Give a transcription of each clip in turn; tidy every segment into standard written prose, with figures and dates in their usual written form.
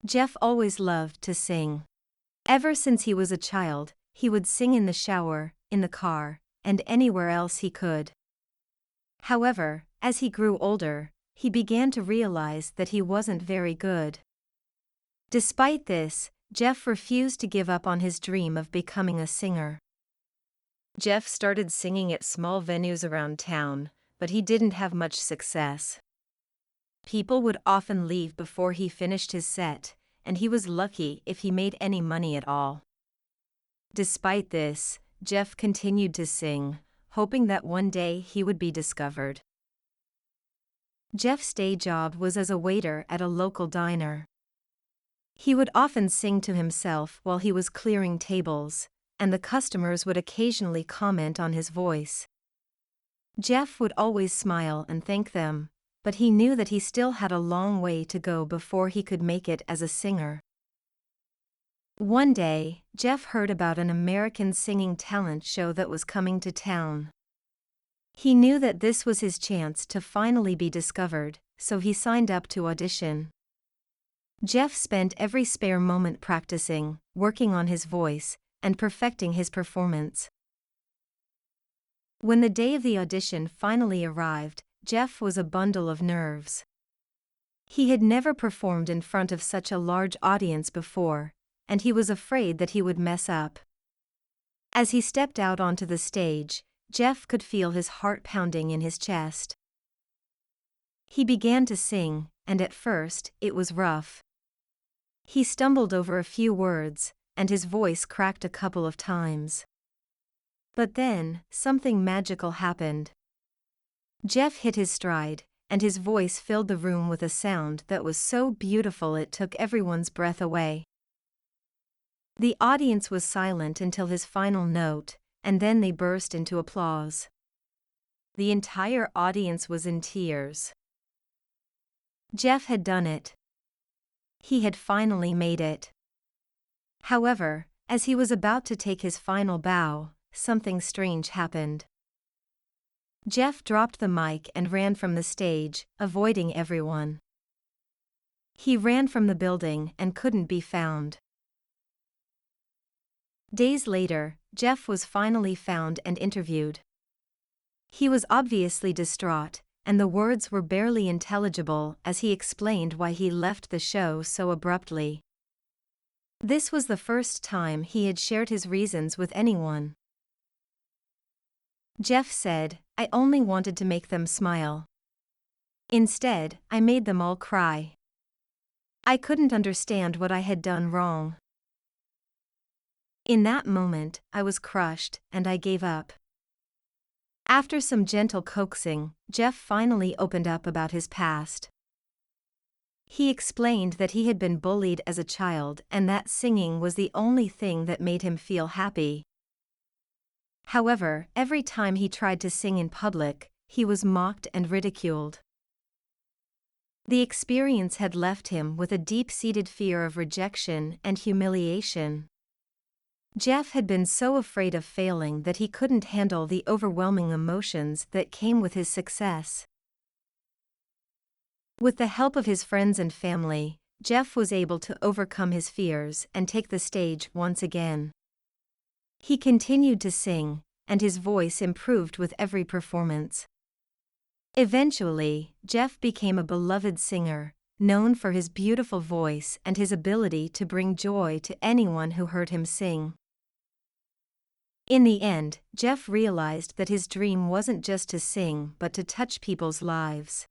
Jeff always loved to sing. Ever since he was a child, he would sing in the shower, in the car, and anywhere else he could. However, as he grew older, he began to realize that he wasn't very good. Despite this, Jeff refused to give up on his dream of becoming a singer. Jeff started singing at small venues around town, but he didn't have much success. People would often leave before he finished his set, and he was lucky if he made any money at all. Despite this, Jeff continued to sing, hoping that one day he would be discovered. Jeff's day job was as a waiter at a local diner. He would often sing to himself while he was clearing tables, and the customers would occasionally comment on his voice. Jeff would always smile and thank them, but he knew that he still had a long way to go before he could make it as a singer. One day, Jeff heard about an American singing talent show that was coming to town. He knew that this was his chance to finally be discovered, so he signed up to audition. Jeff spent every spare moment practicing, working on his voice, and perfecting his performance. When the day of the audition finally arrived, Jeff was a bundle of nerves. He had never performed in front of such a large audience before, and he was afraid that he would mess up. As he stepped out onto the stage, Jeff could feel his heart pounding in his chest. He began to sing, and at first, it was rough. He stumbled over a few words, and his voice cracked a couple of times. But then, something magical happened. Jeff hit his stride, and his voice filled the room with a sound that was so beautiful it took everyone's breath away. The audience was silent until his final note, and then they burst into applause. The entire audience was in tears. Jeff had done it. He had finally made it. However, as he was about to take his final bow, something strange happened. Jeff dropped the mic and ran from the stage, avoiding everyone. He ran from the building and couldn't be found. Days later, Jeff was finally found and interviewed. He was obviously distraught, and the words were barely intelligible as he explained why he left the show so abruptly. This was the first time he had shared his reasons with anyone. Jeff said, "I only wanted to make them smile. Instead, I made them all cry. I couldn't understand what I had done wrong. In that moment, I was crushed, and I gave up." After some gentle coaxing, Jeff finally opened up about his past. He explained that he had been bullied as a child and that singing was the only thing that made him feel happy. However, every time he tried to sing in public, he was mocked and ridiculed. The experience had left him with a deep-seated fear of rejection and humiliation. Jeff had been so afraid of failing that he couldn't handle the overwhelming emotions that came with his success. With the help of his friends and family, Jeff was able to overcome his fears and take the stage once again. He continued to sing, and his voice improved with every performance. Eventually, Jeff became a beloved singer, known for his beautiful voice and his ability to bring joy to anyone who heard him sing. In the end, Jeff realized that his dream wasn't just to sing but to touch people's lives.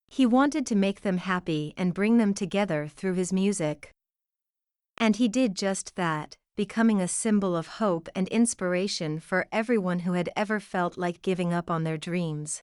He wanted to make them happy and bring them together through his music. And he did just that, becoming a symbol of hope and inspiration for everyone who had ever felt like giving up on their dreams.